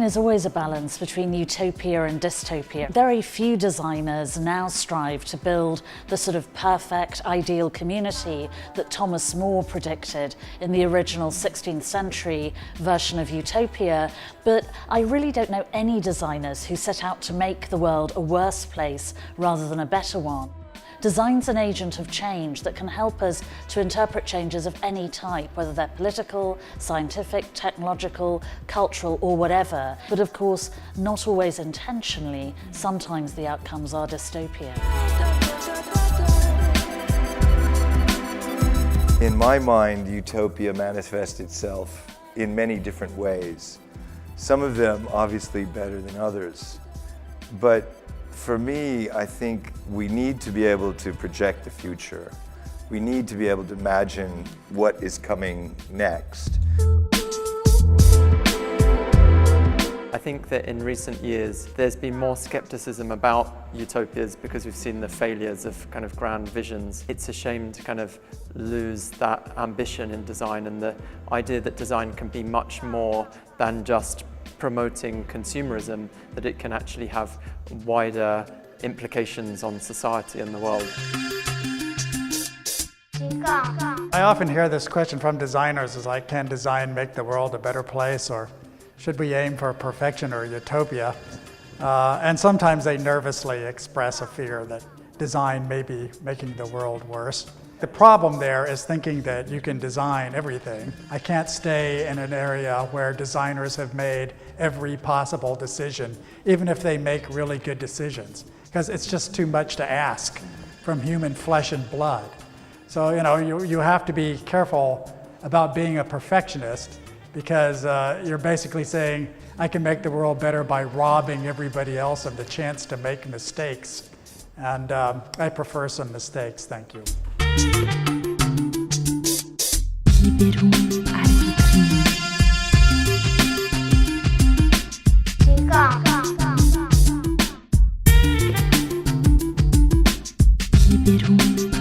Design is always a balance between utopia and dystopia. Very few designers now strive to build the sort of perfect, ideal community that Thomas More predicted in the original 16th century version of Utopia, but I really don't know any designers who set out to make the world a worse place rather than a better one. Design's an agent of change that can help us to interpret changes of any type, whether they're political, scientific, technological, cultural, or whatever. But of course, not always intentionally. Sometimes the outcomes are dystopia. In my mind, utopia manifests itself in many different ways. Some of them obviously better than others. But for me, I think we need to be able to project the future. We need to be able to imagine what is coming next. I think that in recent years there's been more skepticism about utopias because we've seen the failures of kind of grand visions. It's a shame to kind of lose that ambition in design and the idea that design can be much more than just promoting consumerism, that it can actually have wider implications on society and the world. I often hear this question from designers is like, can design make the world a better place, or should we aim for perfection or utopia? And sometimes they nervously express a fear that design may be making the world worse. The problem there is thinking that you can design everything. I can't stay in an area where designers have made every possible decision, even if they make really good decisions, because it's just too much to ask from human flesh and blood. So, you have to be careful about being a perfectionist, because you're basically saying, I can make the world better by robbing everybody else of the chance to make mistakes. And I prefer some mistakes, thank you. Libérons